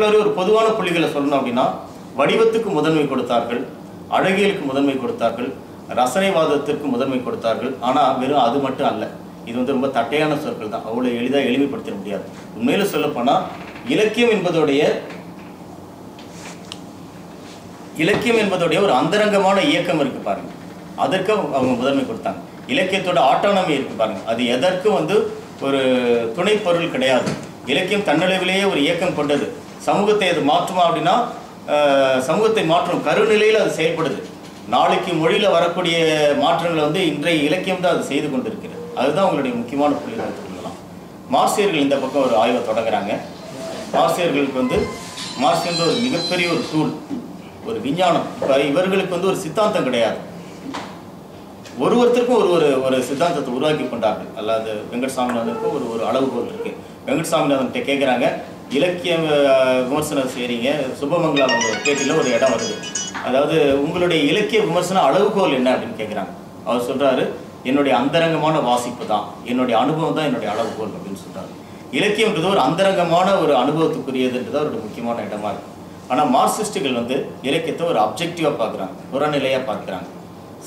ஒரு பொதுவான புள்ளிகளை சொல்லணும் அப்படின்னா, வடிவத்துக்கு முதன்மை கொடுத்தார்கள், அழகியலுக்கு முதன்மை கொடுத்தார்கள், ரசனைவாதத்திற்கு முதன்மை கொடுத்தார்கள். ஆனால் வெறும் அது மட்டும் அல்ல. இது ரொம்ப தட்டையான சொற்கள் தான், அவ்வளோ எளிதாக எளிமைப்படுத்த முடியாது. உண்மையில் சொல்லப்போனால் இலக்கியம் என்பதோடைய ஒரு அந்தரங்கமான இயக்கம் இருக்கு பாருங்க, அதற்கு அவங்க முதன்மை கொடுத்தாங்க. இலக்கியத்தோட ஆட்டானமி இருக்கு பாருங்க, அது எதற்கும் ஒரு துணை பொருள் கிடையாது. இலக்கியம் தன்னளவிலேயே ஒரு இயக்கம் கொண்டது. சமூகத்தை அது மாற்றுமா அப்படின்னா, சமூகத்தை மாற்றும் கருநிலையில் அது செயல்படுது. நாளைக்கு மொழியில் வரக்கூடிய மாற்றங்களை இன்றைய இலக்கியம் தான் அது செய்து கொண்டு இருக்கிறது. அதுதான் அவங்களுடைய முக்கியமான புள்ளிகள் சொல்லலாம். மார்க்சியர்கள் இந்த பக்கம் ஒரு ஆய்வை தொடங்குறாங்க. மார்க்சியர்களுக்கு மார்க்ஸ் ஒரு மிகப்பெரிய ஒரு டூல், ஒரு விஞ்ஞானம். இப்போ இவர்களுக்கு ஒரு சித்தாந்தம் கிடையாது. ஒருத்தருக்கும் ஒரு சித்தாந்தத்தை உருவாக்கி கொண்டார்கள். அல்லாது வெங்கட்சாமிநாதனுக்கும் ஒரு அளவுகோல் இருக்கு. வெங்கட்சாமிநாதன்கிட்ட கேட்குறாங்க, இலக்கிய விமர்சனம் செய்கிறீங்க, சுபமங்கலம் பேட்டியில் ஒரு இடம் வருது. அதாவது உங்களுடைய இலக்கிய விமர்சனம் அளவுகோல் என்ன அப்படின்னு கேட்குறாங்க. அவர் சொல்கிறாரு, என்னுடைய அந்தரங்கமான வாசிப்பு தான், என்னுடைய அனுபவம் தான் என்னுடைய அளவுகோல் அப்படின்னு சொல்கிறாரு. இலக்கியம்ன்றது ஒரு அந்தரங்கமான ஒரு அனுபவத்துக்குரியதுன்றது அவருடைய முக்கியமான இடமா இருக்குது. ஆனால் மார்க்சிஸ்டுகள் இலக்கியத்தை ஒரு அப்ஜெக்டிவாக பார்க்குறாங்க, புறநிலையாக பார்க்குறாங்க.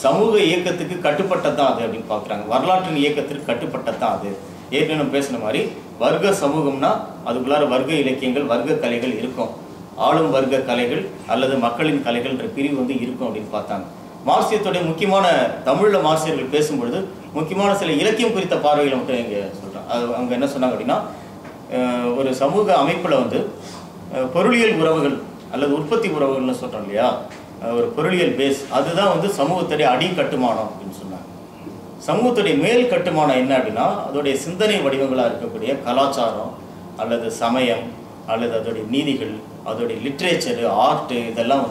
சமூக இயக்கத்துக்கு கட்டுப்பட்டதான் அது அப்படின்னு பார்க்குறாங்க. வரலாற்றின் இயக்கத்திற்கு கட்டுப்பட்டதான் அது. ஏற்கனவே நம்ம பேசின மாதிரி வர்க்க சமூகம்னா அதுக்குள்ளார வர்க்க இலக்கியங்கள், வர்க்க கலைகள் இருக்கும். ஆளும் வர்க்க கலைகள் அல்லது மக்களின் கலைகள்ன்ற பிரிவு இருக்கும் அப்படின்னு பார்த்தாங்க. மார்க்சியத்துடைய முக்கியமான தமிழில் மார்க்சியர்கள் பேசும்பொழுது முக்கியமான சில இலக்கியம் குறித்த பார்வைகளை மட்டும் இங்கே சொல்கிறேன். அது அவங்க என்ன சொன்னாங்க அப்படின்னா, ஒரு சமூக அமைப்பில் பொருளியல் உறவுகள் அல்லது உற்பத்தி உறவுகள்னு சொல்கிறோம் இல்லையா, ஒரு பொருளியல் பேஸ், அதுதான் சமூகத்துடைய அடி கட்டுமானம் அப்படின்னு சொன்னாங்க. சமூகத்துடைய மேல் கட்டுமானம் என்ன அப்படின்னா, அதோடைய சிந்தனை வடிவங்களாக இருக்கக்கூடிய கலாச்சாரம் அல்லது சமயம் அல்லது அதோடைய நீதிகள், அதோடைய லிட்ரேச்சரு, ஆர்ட்டு, இதெல்லாம்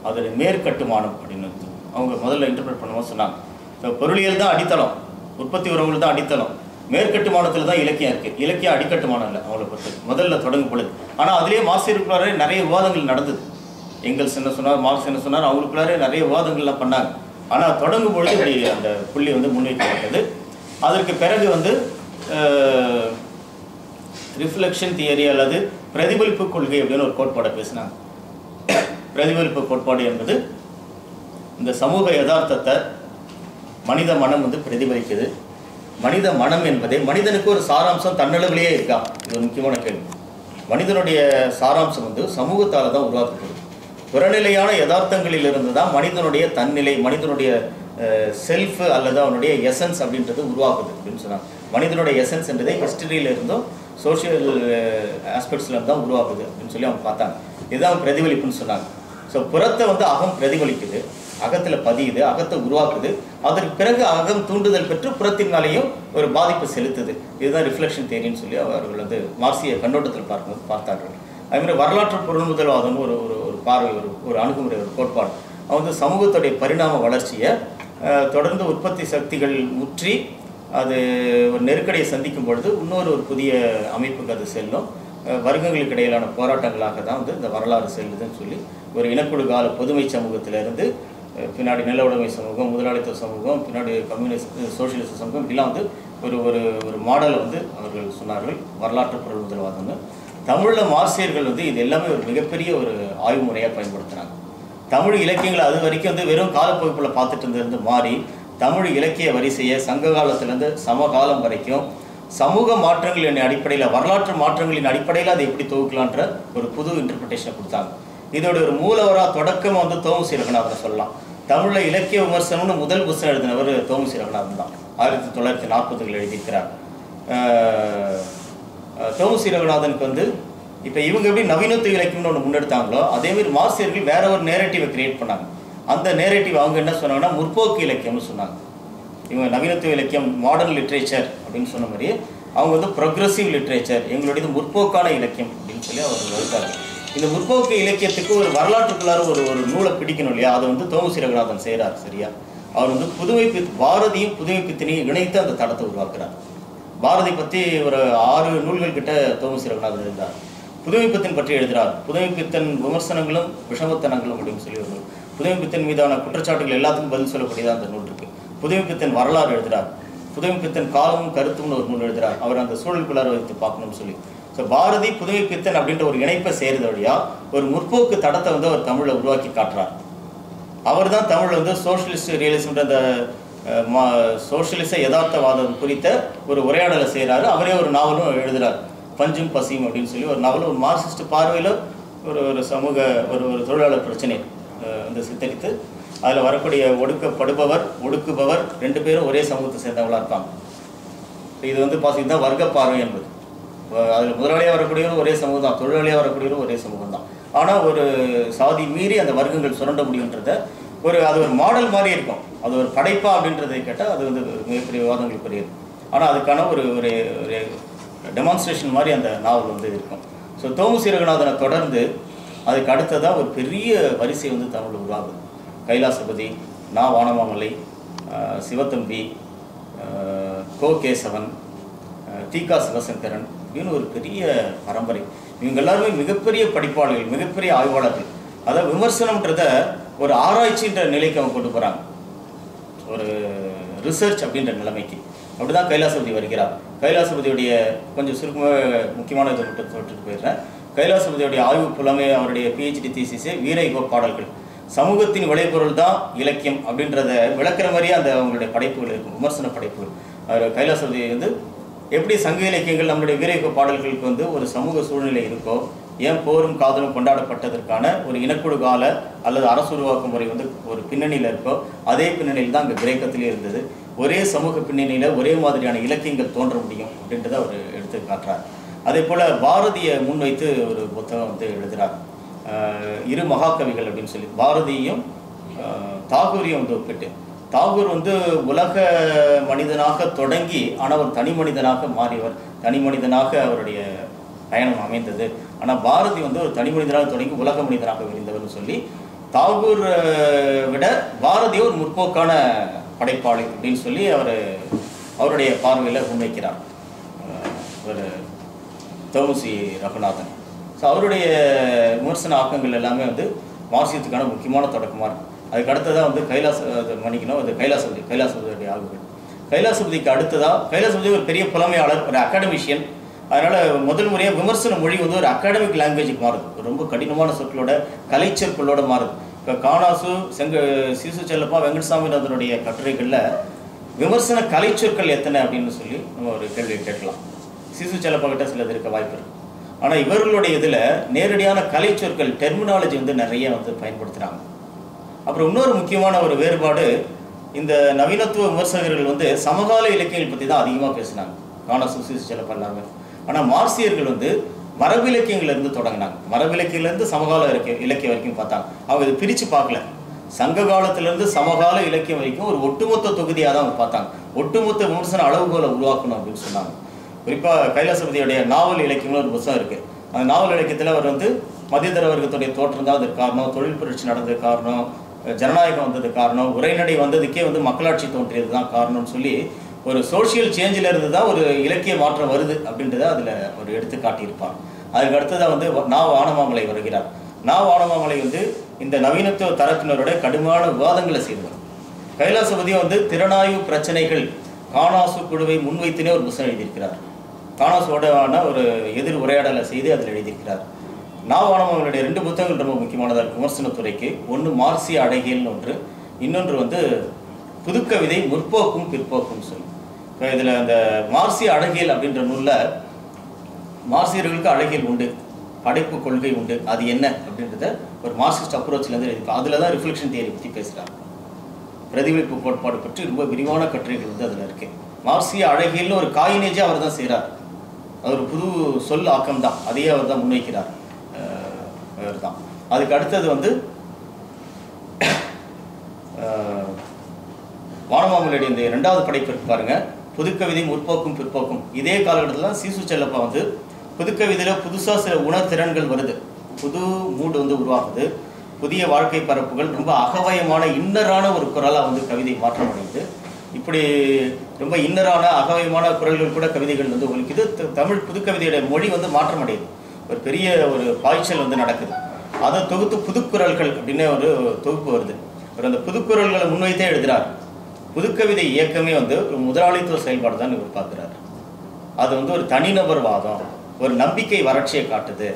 அதோடைய மேற்கட்டுமானம் அப்படின்னு அவங்க முதல்ல இன்டர்பிரட் பண்ணும்போது சொன்னாங்க. ஸோ பொருளியல் தான் அடித்தளம், உற்பத்தி உறவுகள் தான் அடித்தளம், மேற்கட்டுமானத்தில் தான் இலக்கியம் இருக்குது. இலக்கியம் அடிக்கட்டுமானம் இல்லை அவங்கள பொறுத்து முதல்ல தொடங்கும் பொழுது. ஆனால் அதிலேயே மார்க்சியர்களுக்குள்ளாரே நிறைய விவாதங்கள் நடந்தது. எங்கெல்ஸ் என்ன சொன்னார், மார்க்ஸ் என்ன சொன்னார், அவங்களுக்குள்ளாரே நிறைய விவாதங்கள்லாம் பண்ணாங்க. ஆனால் தொடங்கும் பொழுது இப்படி அந்த புள்ளி முன்வைக்கப்பட்டது. அதற்கு பிறகு ரிஃப்ளெக்ஷன் தியரி அல்லது பிரதிபலிப்பு கொள்கை அப்படின்னு ஒரு கோட்பாடை பேசினாங்க. பிரதிபலிப்பு கோட்பாடு என்பது இந்த சமூக யதார்த்தத்தை மனித மனம் பிரதிபலிக்குது. மனித மனம் என்பதே மனிதனுக்கு ஒரு சாராம்சம் தன்னளவிலேயே இருக்கா? இது ஒரு முக்கியமான கேள்வி. மனிதனுடைய சாராம்சம் சமூகத்தால் தான் உருவாக்கப்படுது. புறநிலையான யதார்த்தங்களிலிருந்து தான் மனிதனுடைய தன்னிலை, மனிதனுடைய செல்ஃப் அல்லது அவனுடைய எசன்ஸ் அப்படின்றது உருவாக்குது அப்படின்னு சொன்னாங்க. மனிதனுடைய எசன்ஸ் என்றதை ஹிஸ்டரியிலிருந்தும் சோஷியல் ஆஸ்பெக்ட்ஸ்லேருந்து தான் உருவாக்குது அப்படின்னு சொல்லி அவங்க பார்த்தாங்க. இதுதான் பிரதிபலிப்புன்னு சொன்னாங்க. ஸோ புறத்தை அகம் பிரதிபலிக்குது, அகத்தில் பதியுது, அகத்தை உருவாக்குது. அதற்கு பிறகு அகம் தூண்டுதல் பெற்று புறத்தினாலேயும் ஒரு பாதிப்பு செலுத்துது. இதுதான் ரிஃப்ளெக்ஷன் தியரின்னு சொல்லி அவர்கள் மார்க்சிய கண்ணோட்டத்தில் பார்த்தார்கள். அதுமாதிரி வரலாற்று பொருள்முதல்வாதம் ஒரு பார்வை, ஒரு அணுகுமுறை, ஒரு கோட்பாடு. அவங்க சமூகத்துடைய பரிணாம வளர்ச்சியை தொடர்ந்து உற்பத்தி சக்திகள் முற்றி அது ஒரு நெருக்கடியை சந்திக்கும் பொழுது இன்னொரு புதிய அமைப்புக்கு அது செல்லும். வர்க்கங்களுக்கு இடையிலான போராட்டங்களாக தான் இந்த வரலாறு செல்லுதுன்னு சொல்லி ஒரு இனக்குழு கால பொதுமை சமூகத்திலிருந்து பின்னாடி நில உடைமை சமூகம், முதலாளித்துவ சமூகம், பின்னாடி கம்யூனிஸ்ட் சோசியலிச சமூகம், இப்படிலாம் ஒரு ஒரு மாடலை அவர்கள் சொன்னார்கள் வரலாற்று பொருள் முதல்வாதம்னு. தமிழில் மார்க்சியர்கள் இது எல்லாமே ஒரு மிகப்பெரிய ஒரு ஆய்வு முறையாக பயன்படுத்தினாங்க. தமிழ் இலக்கியங்களை அது வரைக்கும் வெறும் காலப்பகுப்பில் பார்த்துட்டு இருந்திருந்து மாறி தமிழ் இலக்கிய வரிசையை சங்க காலத்திலேருந்து சமகாலம் வரைக்கும் சமூக மாற்றங்களின் அடிப்படையில், வரலாற்று மாற்றங்களின் அடிப்படையில் அதை எப்படி தொகுக்கலான்ற ஒரு புது இன்டர்பிரிட்டேஷனை கொடுத்தாங்க. இதோட ஒரு மூலவராக தொடக்கம் தோமுசி ரகுநாதன் சொல்லலாம். தமிழில் இலக்கிய விமர்சனம்னு முதல் புத்தகம் எழுதினவர் தோமுசி ரகுநாதன் தான். 1940 எழுதியிருக்கிறார். தோமுசி ரகுநாதனுக்கு இப்போ இவங்க எப்படி நவீனத்துவ இலக்கியம்னு ஒன்று முன்னெடுத்தாங்களோ அதேமாதிரி மார்க்சியர்கள் வேற ஒரு நேரட்டிவை கிரியேட் பண்ணாங்க. அந்த நேரட்டிவ் அவங்க என்ன சொன்னாங்கன்னா முற்போக்கு இலக்கியம்னு சொன்னாங்க. இவங்க நவீனத்துவ இலக்கியம், மாடர்ன் லிட்ரேச்சர் அப்படின்னு சொன்ன மாதிரி அவங்க ப்ரொக்ரெசிவ் லிட்ரேச்சர், எங்களுடைய முற்போக்கான இலக்கியம் அப்படின்னு சொல்லி அவர் எழுத்தாரு. இந்த முற்போக்கு இலக்கியத்துக்கு ஒரு வரலாற்றுக்குள்ளார ஒரு நூலை பிடிக்கணும் இல்லையா, அதை தோமுசி ரகுநாதன் செய்கிறார். சரியா, அவர் புதுமைப்பு பாரதியும் புதுமைப்பித்தனையும் இணைத்து அந்த தடத்தை உருவாக்குறார். பாரதி பற்றி ஒரு 6 நூல்கள் கிட்ட தோமுசி ரகுநாதன் எழுதார். புதுமைப்பித்தன் பற்றி எழுதுகிறார். புதுமைப்பித்தன் விமர்சனங்களும் விஷமத்தனங்களும் அப்படின்னு சொல்லி ஒரு புதுமைப்பித்தன் மீதான குற்றச்சாட்டுகள் எல்லாத்துக்கும் பதில் சொல்லக்கூடியதான் அந்த நூல் இருக்குது. புதுமைப்பித்தன் வரலாறு எழுதுகிறார். புதுமைப்பித்தன் காலமும் கருத்தும்னு ஒரு நூல் எழுதுகிறார். அவர் அந்த சூழலுக்குள்ளார வைத்து பார்க்கணும்னு சொல்லி. ஸோ ஸோ பாரதி புதுமை பித்தன் அப்படின்ற ஒரு இணைப்பை செய்கிறது வழியா ஒரு முற்போக்கு தடத்தை வந்து அவர் தமிழில் உருவாக்கி காட்டுறார். அவர் தான் தமிழில் வந்து சோஷியலிஸ்ட் ரியலிசம்ன்ற அந்த சோஷியலிச யதார்த்தவாதம் குறித்த ஒரு உரையாடலை செய்கிறாரு. அவரே ஒரு நாவலும் எழுதுகிறார், பஞ்சும் பசியும் அப்படின்னு சொல்லி ஒரு நாவலும். ஒரு மார்க்சிஸ்ட் பார்வையில் ஒரு சமூக ஒரு தொழிலாளர் பிரச்சனை வந்து சித்தரித்து அதில் வரக்கூடிய ஒடுக்கப்படுபவர் ஒடுக்குபவர் ரெண்டு பேரும் ஒரே சமூகத்தை சேர்ந்தவங்களாக இருப்பாங்க. இது வந்து இதுதான் வர்க்க பார்வை என்பது. அதில் முதலாளியாக வரக்கூடியவரும் ஒரே சமூகம் தான், தொழிலாளியாக வரக்கூடியவரும் ஒரே சமூகம் தான். ஆனால் ஒரு சாதி மீறி அந்த வர்க்கங்கள் சுரண்ட முடியுன்றத அது ஒரு மாடல் மாதிரி இருக்கும். அது ஒரு படைப்பா அப்படின்றதை கேட்டால் அது வந்து மிகப்பெரிய விவாதங்களுக்கு பெரியது. ஆனால் அதுக்கான ஒரு ஒரு டெமான்ஸ்ட்ரேஷன் மாதிரி அந்த நாவல் வந்து இருக்கும். ஸோ தோமுசி ரகுநாதனை தொடர்ந்து அதுக்கு அடுத்ததாக ஒரு பெரிய வரிசை வந்து தமிழ் உருவாகுது. கைலாசபதி, நா. வானமாமலை, சிவத்தம்பி, கோ. கேசவன், தீகா சிவசங்கரன் அப்படின்னு ஒரு பெரிய பரம்பரை. இவங்க எல்லாருமே மிகப்பெரிய படிப்பாளர்கள், மிகப்பெரிய ஆய்வாளர்கள். அதாவது விமர்சனம்ன்றத ஒரு ஆராய்ச்சின்ற நிலைக்கு அவங்க கொண்டு போகிறாங்க, ஒரு ரிசர்ச் அப்படின்ற நிலைமைக்கு. அப்படிதான் கைலாசபதி வருகிறார். கைலாசபதியுடைய கொஞ்சம் சுருக்கமாக முக்கியமான இதை மட்டும் சொல்லிட்டு போயிடுறேன். கைலாசபதியுடைய ஆய்வு புலமை, அவருடைய PhD தீசிஸே வீரயுக பாடல்கள், சமூகத்தின் விளைபொருள் தான் இலக்கியம் அப்படின்றத விளக்குற மாதிரியே அந்த அவங்களுடைய படைப்புகள் இருக்கும், விமர்சன படைப்புகள். அவர் கைலாசபதி வந்து எப்படி சங்க இலக்கியங்கள் நம்மளுடைய வீரயுக பாடல்களுக்கு வந்து ஒரு சமூக சூழ்நிலை இருக்கோ, ஏன் போரும் காதலும் கொண்டாடப்பட்டதற்கான ஒரு இனக்குழு கால அல்லது அரசு உருவாக்கும் முறை வந்து ஒரு பின்னணியில் இருக்கோ, அதே பின்னணியில் தான் அங்கே கிரேக்கத்திலே இருந்தது. ஒரே சமூக பின்னணியில் ஒரே மாதிரியான இலக்கியங்கள் தோன்ற முடியும் அப்படின்றத அவர் எடுத்து காட்டுறார். அதே போல் பாரதியை முன்வைத்து ஒரு புத்தகம் வந்து எழுதுகிறார், இரு மகாகவிகள் அப்படின்னு சொல்லி. பாரதியும் தாகூரையும் வந்து ஒப்பிட்டு, தாகூர் வந்து உலக மனிதனாக தொடங்கி ஆனால் ஒரு தனி மனிதனாக மாறியவர், தனி மனிதனாக அவருடைய பயணம் அமைந்தது. ஆனால் பாரதி வந்து ஒரு தனி மனிதனாக தொடங்கி உலக மனிதனாக விரிந்தவர்னு சொல்லி தாகூர் விட பாரதியை ஒரு முற்போக்கான படைப்பாளி அப்படின்னு சொல்லி அவருடைய பார்வையில் முன்வைக்கிறார் ஒரு தோமுசி ரகுநாதன். ஸோ அவருடைய விமர்சன ஆக்கங்கள் எல்லாமே வந்து மார்க்சியத்துக்கான முக்கியமான தொடக்கமாக இருக்கும். அதுக்கு அடுத்ததாக வந்து கைலாசபதியுடைய ஆய்வுகள். கைலாசபதிக்கு அடுத்ததாக கைலாசபதி ஒரு பெரிய புலமையாளர், ஒரு அகாடமிஷியன். அதனால் முதல் முறையாக விமர்சன மொழி வந்து ஒரு அகாடமிக் லாங்குவேஜுக்கு மாறுது, ரொம்ப கடினமான சொற்களோட கலைச்சொற்களோட மாறுது. இப்போ காணாசு, சிசு செல்லப்பா, வெங்கடசாமிநாதனுடைய கட்டுரைகளில் விமர்சன கலைச்சொற்கள் எத்தனை அப்படின்னு சொல்லி நம்ம ஒரு கேள்வி கேட்கலாம். சிசு செல்லப்பா கிட்ட சிலது இருக்க வாய்ப்பு இருக்குது. ஆனால் இவர்களுடைய இதில் நேரடியான கலைச்சொற்கள், டெர்மினாலஜி வந்து நிறைய வந்து பயன்படுத்துகிறாங்க. அப்புறம் இன்னொரு முக்கியமான ஒரு வேறுபாடு, இந்த நவீனத்துவ விமர்சகர்கள் வந்து சமகால இலக்கியங்கள் பற்றி தான் அதிகமாக பேசினாங்க, காணாசு, சிசு செல்லப்பா எல்லாமே. ஆனால் மார்க்சியர்கள் வந்து மரபிலக்கியங்கள்லேருந்து தொடங்கினாங்க, மரபிலக்கியிலேருந்து சமகால இலக்கியம் வரைக்கும் பார்த்தாங்க. அவங்க இதை பிரித்து பார்க்கல, சங்க காலத்திலேருந்து சமகால இலக்கியம் வரைக்கும் ஒரு ஒட்டுமொத்த தொகுதியாக தான் அவங்க பார்த்தாங்க. ஒட்டுமொத்த விமர்சன அளவுகோலை உருவாக்கணும் அப்படின்னு சொன்னாங்க. குறிப்பாக கைலாசபதியுடைய நாவல் இலக்கியம்னு ஒரு புத்தகம் இருக்குது. அந்த நாவல் இலக்கியத்தில் அவர் வந்து மத்தியதர வர்க்கத்துடைய தோற்றம் தான் அதுக்கு காரணம், தொழில் புரட்சி நடந்தது காரணம், ஜனநாயகம் வந்தது காரணம், உரைநடை வந்ததுக்கே வந்து மக்களாட்சி தோன்றியது தான் காரணம்னு சொல்லி ஒரு சோஷியல் சேஞ்சில் இருந்து தான் ஒரு இலக்கிய மாற்றம் வருது அப்படின்றத அதில் ஒரு எடுத்து காட்டியிருப்பார். அதுக்கு அடுத்ததாக வந்து நா. வானமாமலை வருகிறார். நா. வானமாமலை வந்து இந்த நவீனத்துவ தரப்பினரோட கடுமையான விவாதங்களை செய்தவர். கைலாசபதியும் வந்து திறனாய்வு பிரச்சனைகள் காணாசு குழுவை முன்வைத்துனே ஒரு புத்தகம் எழுதியிருக்கிறார். காணாசோடான ஒரு எதிர் உரையாடலை செய்து அதில் எழுதியிருக்கிறார். நா. வானமாமலையுடைய 2 புத்தகங்கள் ரொம்ப முக்கியமானதாக இருக்கும் விமர்சனத்துறைக்கு. ஒன்று மார்க்சிய அழகியல்னு ஒன்று, இன்னொன்று வந்து புதுக்கவிதை முற்போக்கும் பிற்போக்கும் சொல்லி. இப்போ இதில் அந்த மார்க்சிய அழகியல் அப்படின்ற நூலில் மார்க்சியர்களுக்கு அழகியல் உண்டு, படைப்பு கொள்கை உண்டு, அது என்ன அப்படின்றத ஒரு மார்க்சிஸ்ட் அப்ரோச்லேருந்து எழுதிப்பார். அதில் தான் ரிஃப்ளெக்ஷன் தியரி பற்றி பேசுகிறாங்க. பிரதிபலிப்பு கோட்பாடு பற்றி ரொம்ப விரிவான கட்டுரைகள் வந்து அதில் இருக்குது. மார்க்சிய அழகியல்னு ஒரு காயினேஜாக அவர் தான் செய்கிறார். அது ஒரு புது சொல் ஆக்கம் தான், அதையே அவர் தான் முன்வைக்கிறார். அவர் தான். அதுக்கு அடுத்தது வந்து வானமாமலையுடைய இந்த 2வது படைப்பு இருக்கு பாருங்க, புதுக்கவிதை முற்போக்கும் பிற்போக்கும். இதே காலகட்டத்தில் சிசு செல்லப்பா வந்து புதுக்கவிதையில் புதுசாக சில உணர்திறன்கள் வருது, புது மூடு வந்து உருவாகுது, புதிய வாழ்க்கை பரப்புகள், ரொம்ப அகவயமான இன்னரான ஒரு குரலாக வந்து கவிதை மாற்றமடையுது. இப்படி ரொம்ப இன்னரான அகவயமான குரல்கள் கூட கவிதைகள் வந்து ஒலிக்குது. தமிழ் புதுக்கவிதையோட மொழி வந்து மாற்றமடையுது, ஒரு பெரிய ஒரு பாய்ச்சல் வந்து நடக்குது. அதை தொகுத்து புதுக்குறள்கள் அப்படின்னு ஒரு தொகுப்பு வருது. அவர் அந்த புதுக்குறள்களை முன்வைத்தே எழுதுகிறார். புதுக்கவிதை இயக்கமே வந்து ஒரு முதலாளித்துவ செயல்பாடு தான் இவர் பார்க்குறாரு. அது வந்து ஒரு தனிநபர் வாதம், ஒரு நம்பிக்கை வறட்சியை காட்டுது,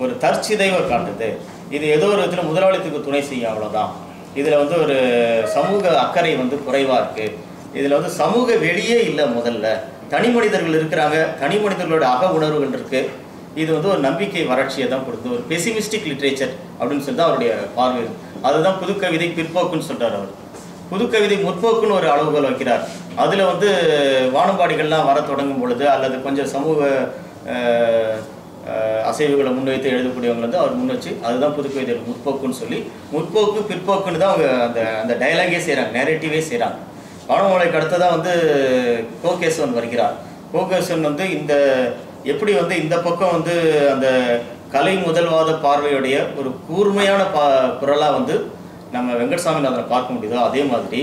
ஒரு தற்சிதைவை காட்டுது. இது ஏதோ ஒரு விதத்தில் முதலாளித்துக்கு துணை செய்யும், அவ்வளோதான். இதில் வந்து ஒரு சமூக அக்கறை வந்து குறைவாக இருக்குது. இதில் வந்து சமூக வெளியே இல்லை. முதல்ல தனி மனிதர்கள் இருக்கிறாங்க, தனி மனிதர்களோட அக உணர்வுகள் இருக்குது. இது வந்து ஒரு நம்பிக்கை வறட்சியை தான் கொடுக்குது, ஒரு பெசிமிஸ்டிக் லிட்ரேச்சர் அப்படின்னு சொல்லி தான் அவருடைய பார்வை. அதுதான் புதுக்கவிதை பிற்போக்குன்னு சொல்கிறார் அவர். புதுக்கவிதை முற்போக்குன்னு ஒரு அளவுகோல் வைக்கிறார். அதில் வந்து வானம்பாடிகள்லாம் வர தொடங்கும் பொழுது அல்லது கொஞ்சம் சமூக அசைவுகளை முன்வைத்து எழுதக்கூடியவங்க வந்து அவர் முன் வச்சு அதுதான் புதுக்கவிதை முற்போக்குன்னு சொல்லி முற்போக்கு பிற்போக்குன்னு தான் அவங்க அந்த அந்த டயலாகே செய்கிறாங்க, நேரேட்டிவே செய்கிறாங்க. வானமலைக்கு அடுத்ததான் வந்து கோகேசவன் வருகிறார். கோகேசவன் வந்து இந்த எப்படி வந்து இந்த பக்கம் வந்து அந்த கலை முதல்வாத பார்வையுடைய ஒரு கூர்மையான குரலாக வந்து நம்ம வெங்கடசாமிநாதனை பார்க்க முடியுதோ, அதே மாதிரி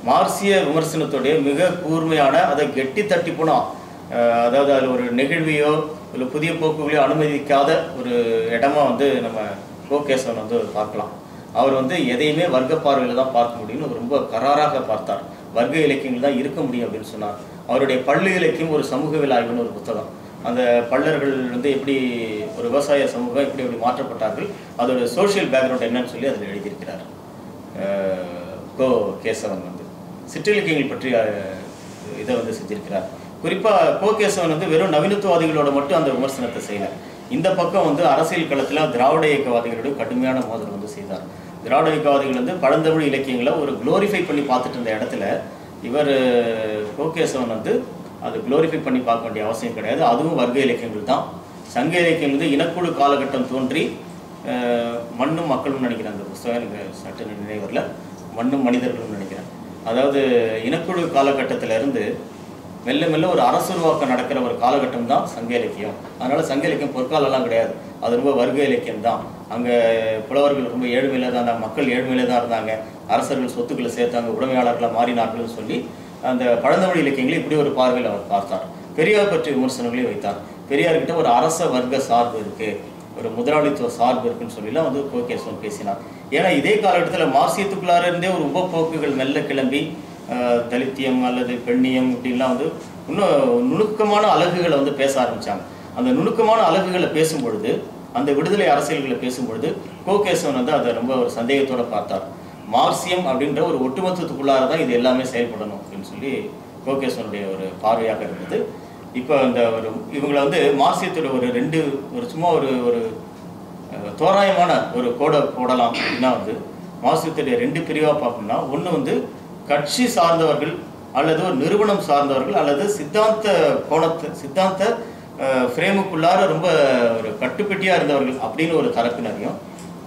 மார்க்சிய விமர்சனத்துடைய மிக கூர்மையான அதை கெட்டி தட்டி போனோம். அதாவது அதில் ஒரு நெகிழ்வையோ இல்லை புதிய போக்குகளையோ அனுமதிக்காத ஒரு இடமா வந்து நம்ம கோகேசவன் வந்து பார்க்கலாம். அவர் வந்து எதையுமே வர்க்க பார்வையில் தான் பார்க்க முடியும்னு ரொம்ப கராராக பார்த்தார். வர்க்க இலக்கியங்கள் தான் இருக்க முடியும் அப்படின்னு சொன்னார். அவருடைய பள்ளு இலக்கியம் ஒரு சமூகவியல் ஆய்வுன்னு ஒரு புத்தகம். அந்த பள்ளர்கள் வந்து எப்படி ஒரு விவசாய சமூகம் எப்படி மாற்றப்பட்டார்கள், அதோட சோஷியல் பேக்ரவுண்ட் என்னன்னு சொல்லி அதில் எழுதியிருக்கிறார் கோ கேசவன். வந்து சிற்றிலக்கியங்கள் பற்றி இதை வந்து செஞ்சிருக்கிறார். குறிப்பாக கோ கேசவன் வந்து வெறும் நவீனத்துவாதிகளோட மட்டும் அந்த விமர்சனத்தை செய்யலை. இந்த பக்கம் வந்து அரசியல் களத்தில் திராவிட இயக்கவாதிகளோட கடுமையான மோதல் வந்து செய்தார். திராவிட இயக்கவாதிகள் வந்து பழந்தமிழ் இலக்கியங்களை ஒரு குளோரிஃபை பண்ணி பார்த்துட்டு இருந்த இடத்துல இவர் கோ கேசவன் வந்து அது குளோரிஃபை பண்ணி பார்க்க வேண்டிய அவசியம் கிடையாது, அதுவும் வர்க்க இலக்கியங்கள் தான். சங்க இலக்கியங்கள் வந்து இனக்குழு காலகட்டம் தோன்றி மண்ணும் மக்களும் நினைக்கிறேன். அந்த புத்தகம் எனக்கு சட்ட நினைவரில் மண்ணும் மனிதர்களும் நினைக்கிறேன். அதாவது இனக்குழு காலகட்டத்திலிருந்து மெல்ல மெல்ல ஒரு அரசுருவாக்கம் நடக்கிற ஒரு காலகட்டம் தான் சங்க இலக்கியம். அதனால் சங்க இலக்கியம் பொற்காலெல்லாம் கிடையாது, அது ரொம்ப வர்க்க இலக்கியம் தான். அங்கே புலவர்கள் ரொம்ப ஏழ்மையில தான் இருந்தாங்க, மக்கள் ஏழ்மையில தான் இருந்தாங்க, அரசர்கள் சொத்துக்களை சேர்த்தாங்க, உடைமையாளர்களை மாறினார்கள்னு சொல்லி அந்த பழந்தமிழ் இலக்கியங்களை இப்படி ஒரு பார்வையில் அவர் பார்த்தார். பெரியார் பற்றி விமர்சனங்களையும் வைத்தார். பெரியார்கிட்ட ஒரு அரச வர்க்க சார்பு இருக்குது, ஒரு முதலாளித்துவ சார்பு இருக்குன்னு சொல்லிலாம் வந்து கோகேசவன் பேசினார். ஏன்னா இதே காலகட்டத்தில் மார்க்சியத்துக்குள்ளார இருந்தே ஒரு உபப்போக்குகள் மெல்ல கிளம்பி தலித்தியம் அல்லது பெண்ணியம் இப்படின்லாம் வந்து இன்னும் நுணுக்கமான அலகுகளை வந்து பேச ஆரம்பித்தாங்க. அந்த நுணுக்கமான அலகுகளை பேசும்பொழுது, அந்த விடுதலை அரசியல்களை பேசும்பொழுது கோகேசவன் வந்து அதை ரொம்ப ஒரு சந்தேகத்தோடு பார்த்தார். மார்க்சியம் அப்படின்ற ஒரு ஒட்டுமொத்தத்துக்குள்ளார தான் இது எல்லாமே செயல்படணும் அப்படின்னு சொல்லி கோகேசவனுடைய ஒரு பார்வையாக இருந்தது. இப்போ இந்த ஒரு இவங்களை வந்து மார்க்சியத்தோட ஒரு சும்மா ஒரு தோராயமான ஒரு கோடை போடலாம் அப்படின்னா வந்து மார்க்சியத்துடைய 2 பிரிவாக பார்க்கணும்னா, ஒன்று வந்து கட்சி சார்ந்தவர்கள் அல்லது ஒரு நிறுவனம் சார்ந்தவர்கள் அல்லது சித்தாந்த ஃப்ரேமுக்குள்ளார ரொம்ப ஒரு கட்டுப்பட்டியாக இருந்தவர்கள் அப்படின்னு ஒரு தரப்பினரையும்,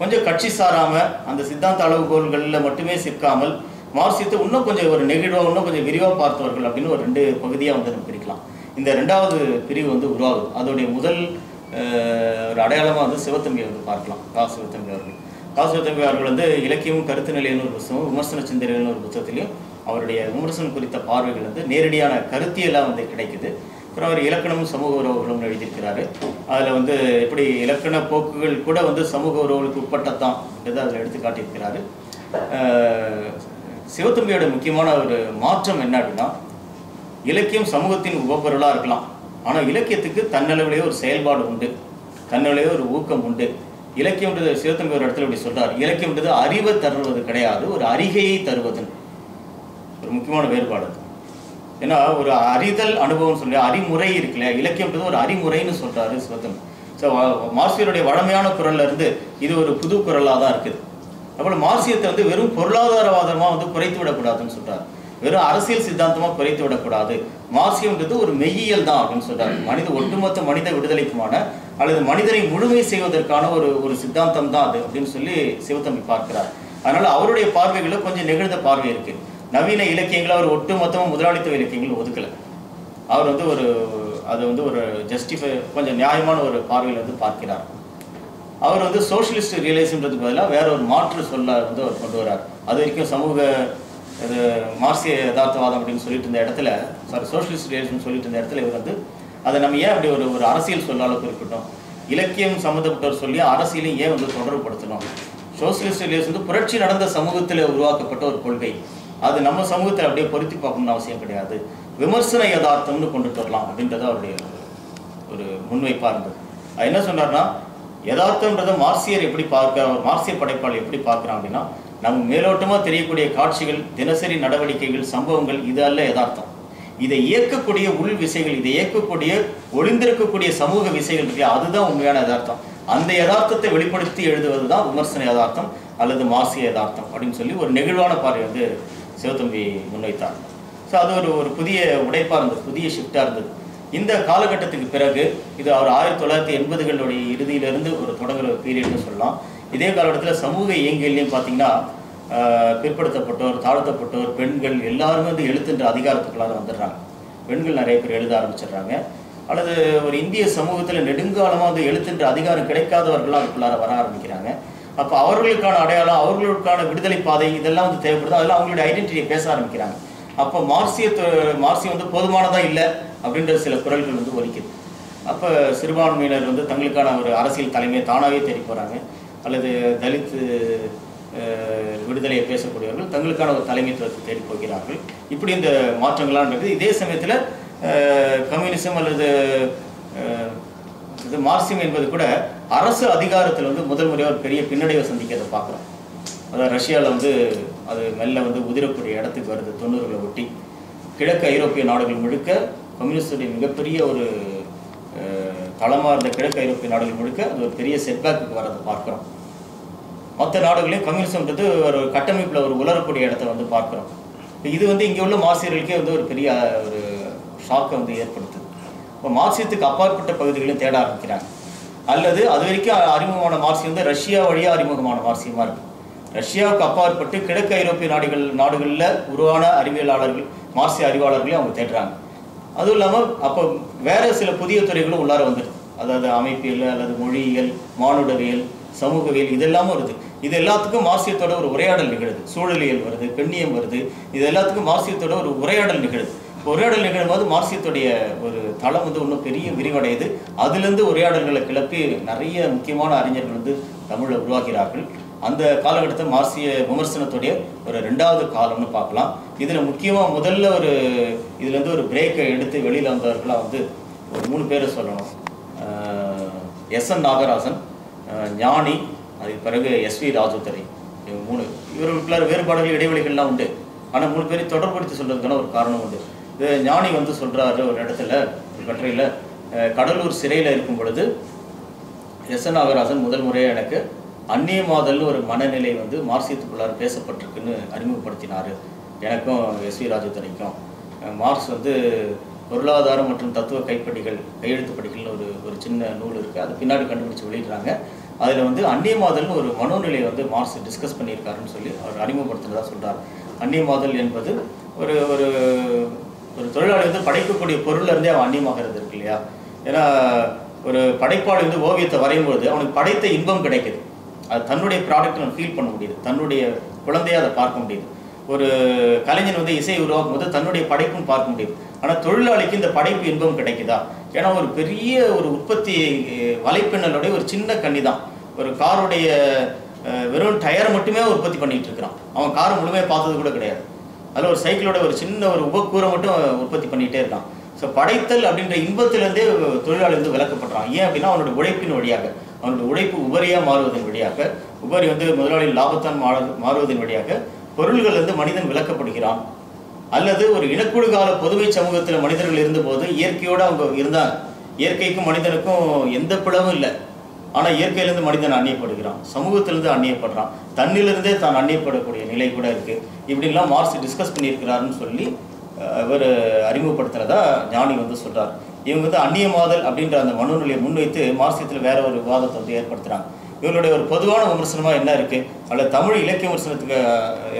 கொஞ்சம் கட்சி சாராமல் அந்த சித்தாந்த அளவுகோல்களில் மட்டுமே சிக்காமல் மார்க்சியத்தை இன்னும் கொஞ்சம் ஒரு நெகிழ்வாக இன்னும் கொஞ்சம் விரிவாக பார்த்தவர்கள் அப்படின்னு ஒரு 2 பகுதியாக வந்து நம்ம பிரிக்கலாம். இந்த 2வது பிரிவு வந்து உருவாகுது. அதோடைய முதல் ஒரு அடையாளமாக வந்து சிவத்தம்பி வந்து பார்க்கலாம். சிவத்தம்பி அவர்கள் வந்து இலக்கியமும் கருத்து நிலைன்னு ஒரு புத்தகம், விமர்சன சிந்தனைன்னு ஒரு புத்தகத்திலையும் அவருடைய விமர்சனம் குறித்த பார்வைகள் வந்து நேரடியான கருத்தியெல்லாம் வந்து கிடைக்குது. அப்புறம் அவர் இலக்கணமும் சமூக உறவுகளும் எழுதியிருக்கிறாரு. அதில் வந்து எப்படி இலக்கண போக்குகள் கூட வந்து சமூக உறவுகளுக்கு உட்பட்டத்தான் என்றதை அதில் எடுத்து காட்டியிருக்கிறாரு. சிவத்தம்பியோட முக்கியமான ஒரு மாற்றம் என்ன அப்படின்னா, இலக்கியம் சமூகத்தின் உபப்பொருளாக இருக்கலாம், ஆனால் இலக்கியத்துக்கு தன்னளவிலேயே ஒரு செயல்பாடு உண்டு, தன்னளவிலேயே ஒரு ஊக்கம் உண்டு. இலக்கியம்ன்றது சிவத்தம்பி ஒரு இடத்துல இப்படி சொல்றார், இலக்கியம்ன்றது அறிவை தருவது கிடையாது, ஒரு அறிகையை தருவதுன்னு ஒரு முக்கியமான வேறுபாடு. ஏன்னா ஒரு அறிதல் அனுபவம் சொல்லி அறிமுறை இருக்குல்ல, இலக்கியம்ன்றது ஒரு அறிமுறைன்னு சொல்றாரு சிவத்தம்பி. ஸோ மார்க்சியருடைய வழமையான குரல்ல இருந்து இது ஒரு புது குரலாக தான் இருக்குது. அப்போ மார்க்சியத்தை வந்து வெறும் பொருளாதாரவாதமாக வந்து குறைத்து விடக்கூடாதுன்னு சொல்றாரு, வெறும் அரசியல் சித்தாந்தமாக குறைத்து விடக்கூடாது. மார்க்சியம்ன்றது ஒரு மெய்யியல் தான் அப்படின்னு சொல்றாரு. ஒட்டுமொத்த மனித விடுதலைக்குமான அல்லது மனிதரை முழுமை செய்வதற்கான ஒரு சித்தாந்தம் தான் அது அப்படின்னு சொல்லி சிவத்தம்பி பார்க்கிறார். அதனால அவருடைய பார்வைகளில் கொஞ்சம் நெகிழ்ந்த பார்வை இருக்கு. நவீன இலக்கியங்களை அவர் ஒட்டுமொத்தமாக முதலாளித்துவ இலக்கியங்கள் ஒதுக்கலை. அவர் வந்து அதை வந்து ஒரு ஜஸ்டிஃபை கொஞ்சம் நியாயமான ஒரு பார்வையில் வந்து பார்க்கிறார். அவர் வந்து சோஷியலிஸ்ட் ரியலிசம்ன்றதுக்கு பதிலாக வேற ஒரு மாற்று சொல்ல வந்து அவர் கொண்டு வர்றார். அது வரைக்கும் சமூக மார்க்சிய யதார்த்தவாதம் அப்படின்னு சொல்லிட்டு இருந்த இடத்துல, சோஷியலிஸ்ட் ரியலிசம் சொல்லிட்டு இருந்த இடத்துல இவர் வந்து அதை நம்ம ஏன் அப்படி ஒரு அரசியல் சொல்லால குறிப்பிட்டோம், இலக்கியம் சம்மந்தப்பட்டவர் சொல்லி அரசியலையும் ஏன் வந்து தொடர்புபடுத்தணும். சோஷியலிஸ்ட் ரியலிசம் வந்து புரட்சி நடந்த சமூகத்தில் உருவாக்கப்பட்ட ஒரு கொள்கை, அது நம்ம சமூகத்தில் அப்படியே பொருத்தி பார்க்கணும்னு அவசியம் கிடையாது, விமர்சன யதார்த்தம்னு கொண்டுட்டு வரலாம் அப்படின்றது அவருடைய ஒரு முன்வைப்பாக இருந்தது. அது என்ன சொன்னார்னா, யதார்த்தம்ன்றதை மார்க்சியர் எப்படி பார்க்க, மார்க்சிய படைப்பாளர் எப்படி பார்க்குறான் அப்படின்னா, நம்ம மேலோட்டமாக தெரியக்கூடிய காட்சிகள், தினசரி நடவடிக்கைகள், சம்பவங்கள் இது அல்ல யதார்த்தம். இதை இயக்கக்கூடிய உள் விசைகள், இதை இயக்கக்கூடிய ஒளிந்திருக்கக்கூடிய சமூக விசைகள் இல்லையா, அதுதான் உண்மையான யதார்த்தம். அந்த யதார்த்தத்தை வெளிப்படுத்தி எழுதுவது தான் விமர்சன யதார்த்தம் அல்லது மார்க்சிய யதார்த்தம் அப்படின்னு சொல்லி ஒரு நெகிழ்வான பார்வை வந்து சிவத்தம்பி முன்வைத்தார். ஸோ அது ஒரு புதிய உடைப்பாக இருந்தது, புதிய ஷிஃப்டாக இருந்தது. இந்த காலகட்டத்துக்கு பிறகு இது அவர் 1980களுடைய இறுதியிலிருந்து ஒரு தொடங்குற ஒரு பீரியட்னு சொல்லலாம். இதே காலகட்டத்தில் சமூக இயங்கியல்லையும் பார்த்தீங்கன்னா பிற்படுத்தப்பட்டோர், தாழ்த்தப்பட்டோர், பெண்கள் எல்லாருமே வந்து எழுத்துன்ற அதிகாரத்துக்குள்ளார வந்துடுறாங்க. பெண்கள் நிறைய பேர் எழுத ஆரம்பிச்சிடுறாங்க. அல்லது ஒரு இந்திய சமூகத்தில் நெடுங்காலமாக வந்து எழுத்துன்ற அதிகாரம் கிடைக்காதவர்கள்லாம் அதுக்குள்ளார வர ஆரம்பிக்கிறாங்க. அப்போ அவர்களுக்கான அடையாளம், அவர்களுக்கான விடுதலை பாதை இதெல்லாம் வந்து தேவைப்படுது. அதெல்லாம் அவங்களுடைய ஐடென்டிட்டியை பேச ஆரம்பிக்கிறாங்க. அப்போ மார்க்சியம் வந்து போதுமானதாக இல்லை அப்படின்ற சில குரல்கள் வந்து ஒலிக்குது. அப்போ சிறுபான்மையினர் வந்து தங்களுக்கான ஒரு அரசியல் தலைமையை தானாகவே தேடி போகிறாங்க. அல்லது தலித் விடுதலையை பேசக்கூடியவர்கள் தங்களுக்கான ஒரு தலைமைத்துவத்தை தேடி போகிறார்கள். இப்படி இந்த மாற்றங்கள்லாம் இருக்குது. இதே சமயத்தில் கம்யூனிசம் அல்லது இது மார்க்சியம் என்பது கூட அரசு அதிகாரத்தில் வந்து முதல் முறையாக ஒரு பெரிய பின்னடைவை சந்திக்கிறதை பார்க்குறோம். அதாவது ரஷ்யாவில் வந்து அது மெல்ல வந்து உதிரக்கூடிய இடத்துக்கு வருது. 90களை ஒட்டி கிழக்கு ஐரோப்பிய நாடுகள் முழுக்க கம்யூனிஸ்டுடைய மிகப்பெரிய ஒரு தளமாக இருந்த கிழக்கு ஐரோப்பிய நாடுகள் முழுக்க அது ஒரு பெரிய செட்பேக்கு வரதை பார்க்குறோம். மற்ற நாடுகளையும் கம்யூனிசம்ன்றது ஒரு கட்டமைப்பில் ஒரு உலரக்கூடிய இடத்த வந்து பார்க்குறோம். இது வந்து இங்கே உள்ள மார்க்சியர்களுக்கே வந்து ஒரு பெரிய ஒரு ஷாக்கை வந்து ஏற்படுத்துது. இப்போ மார்க்சியத்துக்கு அப்பாற்பட்ட பகுதிகளையும் தேட ஆரம்பிக்கிறாங்க. அல்லது அது வரைக்கும் அறிமுகமான மார்க்சியம் வந்து ரஷ்யா வழியாக அறிமுகமான மார்க்சியமாக இருக்குது. ரஷ்யாவுக்கு அப்பாற்பட்டு கிழக்கு ஐரோப்பிய நாடுகளில் உருவான அறிவியலாளர்கள், மார்க்சிய அறிவாளர்களையும் அவங்க தேடுறாங்க. அதுவும் இல்லாமல் அப்போ வேறு சில புதிய துறைகளும் உள்ளார வந்துடுது. அதாவது அமைப்பியல் அல்லது மொழியியல், மானுடவியல், சமூகவியல் இதெல்லாமும் வருது. இது எல்லாத்துக்கும் மார்க்சியத்தோட ஒரு உரையாடல் நிகழுது. சூழலியல் வருது, பெண்ணியம் வருது. இது எல்லாத்துக்கும் மார்க்சியத்தோட ஒரு உரையாடல் நிகழுது. உரையாடல் நிகழும்போது மார்க்சியத்துடைய ஒரு தளம் வந்து இன்னும் பெரிய விரிவடையுது. அதுலேருந்து உரையாடல்களை கிளப்பி நிறைய முக்கியமான அறிஞர்கள் வந்து தமிழில் உருவாகிறார்கள். அந்த காலகட்டத்தை மார்க்சிய விமர்சனத்துடைய ஒரு 2வது காலம்னு பார்க்கலாம். இதில் முக்கியமாக முதல்ல இதுலேருந்து ஒரு பிரேக்கை எடுத்து வெளியில் வந்தவர்களாக வந்து ஒரு 3 பேரை சொல்லணும். எஸ்.என். நாகராசன், ஞானி, அதுக்கு பிறகு எஸ்.வி. ராஜதுரை. இவங்க 3 இவர்களுக்குள்ள வேறுபாடுகள் இடைவெளிகள்லாம் உண்டு. ஆனால் 3 பேரை தொடர்படுத்தி சொல்கிறதுக்கான ஒரு காரணம் உண்டு. ஞானி வந்து சொல்கிறாரு ஒரு இடத்துல, ஒரு கட்டுரையில், கடலூர் சிறையில் இருக்கும் பொழுது எஸ்.என். நாகராசன் முதல் முறையாக எனக்கு அந்நியமாதல் ஒரு மனநிலை வந்து மார்க்சியத்துக்குள்ளார பேசப்பட்டிருக்குன்னு அறிமுகப்படுத்தினார். எனக்கும் எஸ்.வி. ராஜதுரைக்கும். மார்க்ஸ் வந்து பொருளாதாரம் மற்றும் தத்துவ கையெழுத்து படிகள்னு ஒரு சின்ன நூல் இருக்குது. அது பின்னாடி கண்டுபிடிச்சி வெளியிடுறாங்க. அதில் வந்து அந்நியமாதல்னு ஒரு மனோநிலையை வந்து மார்க்ஸ் டிஸ்கஸ் பண்ணியிருக்காருன்னு சொல்லி அவர் அறிமுகப்படுத்துறதா சொல்கிறார். அந்நியமாதல் என்பது ஒரு ஒரு ஒரு தொழிலாளி வந்து படைக்கக்கூடிய பொருள்லேருந்தே அவன் அந்நியமாகிறது இருக்கு இல்லையா. ஏன்னா ஒரு படைப்பாளி வந்து ஓவியத்தை வரையும்போது அவனுக்கு படைத்த இன்பம் கிடைக்குது. அது தன்னுடைய ப்ராடக்ட் அவன் ஃபீல் பண்ண முடியுது, தன்னுடைய குழந்தையை அதை பார்க்க முடியுது. ஒரு கலைஞன் வந்து இசையை உருவாக்கும் போது தன்னுடைய படைப்பும் பார்க்க முடியுது. ஆனால் தொழிலாளிக்கு இந்த படைப்பு இன்பம் கிடைக்குதா? ஏன்னா ஒரு பெரிய ஒரு உற்பத்தி வலைப்பின்னலுடைய ஒரு சின்ன கண்ணி தான். ஒரு காருடைய வெறும் டயரை மட்டுமே உற்பத்தி பண்ணிகிட்டு இருக்கிறான். அவன் காரை முழுமையாக பார்த்தது கூட கிடையாது. அதில் ஒரு சைக்கிளோட ஒரு சின்ன ஒரு உபக்கூரை மட்டும் உற்பத்தி பண்ணிகிட்டே இருக்கான். ஸோ படைத்தல் அப்படின்ற இன்பத்திலேருந்தே தொழிலாளி வந்து விளக்கப்படுறான். ஏன் அப்படின்னா அவனுடைய உழைப்பின் வழியாக, அவனுடைய உழைப்பு உபரியாக மாறுவதன் வழியாக, உபரி வந்து முதலாளி லாபத்தான் மாறுவதன் வழியாக பொருள்கள் வந்து மனிதன் விளக்கப்படுகிறான். அல்லது ஒரு இனக்குழு கால பொதுமை சமூகத்தில் மனிதர்கள் இருந்தபோது இயற்கையோடு அவங்க இருந்தாங்க. இயற்கைக்கும் மனிதனுக்கும் எந்த பிளவும் இல்லை. ஆனால் இயற்கையிலேருந்து மனிதன் அந்நியப்படுகிறான், சமூகத்திலேருந்து அந்நியப்படுறான், தன்னிலிருந்தே தான் அந்நியப்படக்கூடிய நிலை கூட இருக்குது. இப்படின்லாம் மார்க்ஸ் டிஸ்கஸ் பண்ணியிருக்கிறாருன்னு சொல்லி அவர் அறிமுகப்படுத்துகிறதா ஞானி வந்து சொல்கிறார். இவங்க வந்து அந்நியமாதல் அப்படின்ற அந்த மனோநிலையை முன்வைத்து மார்க்சியத்தில் வேற ஒரு விவாதத்தை வந்து ஏற்படுத்துகிறாங்க. இவருடைய ஒரு பொதுவான விமர்சனமாக என்ன இருக்குது, அல்லது தமிழ் இலக்கிய விமர்சனத்துக்கு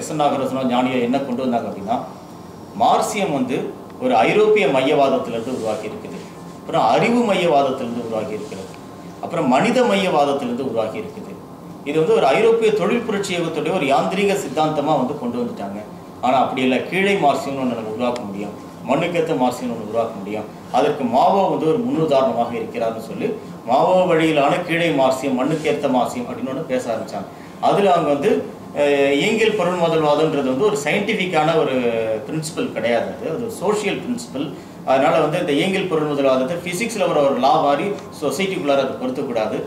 எஸ்.என். நாகராசனோ ஞானியோ என்ன கொண்டு வந்தாங்க அப்படின்னா, மார்க்சியம் வந்து ஒரு ஐரோப்பிய மையவாதத்திலிருந்து உருவாக்கி இருக்குது, அப்புறம் அறிவு மையவாதத்திலிருந்து உருவாக்கி இருக்கிறது, அப்புறம் மனித மையவாதத்திலிருந்து உருவாக்கி இருக்குது. இது வந்து ஒரு ஐரோப்பிய தொழில் புரட்சி இயக்கத்துடைய ஒரு யாந்திரிக சித்தாந்தமாக வந்து கொண்டு வந்துட்டாங்க. ஆனால் அப்படி இல்லை, கீழே மார்க்சியம்னு ஒன்று நம்ம உருவாக்க முடியும், மண்ணுக்கேற்ற மார்க்சியம்னு ஒன்று உருவாக்க முடியும். அதற்கு மாவோ வந்து ஒரு முன்னுதாரணமாக இருக்கிறார்னு சொல்லி மாவோ வழியிலான கீழே மார்க்சியம், மண்ணுக்கேற்ற மார்க்சியம் அப்படின்னு ஒன்று பேச ஆரம்பித்தாங்க. அதில் அவங்க வந்து இயங்கியல் பொருள் முதல்வாதம்ன்றது வந்து ஒரு சயின்டிஃபிக்கான ஒரு பிரின்சிபல் கிடையாது. அது ஒரு சோஷியல் பிரின்சிபல். அதனால் வந்து இந்த இயங்கியல் பொருள் முதல்வாதத்தை ஃபிசிக்ஸில் ஒரு லா மாதிரி சொசைட்டிக்குள்ளார அதை பொருத்தக்கூடாது.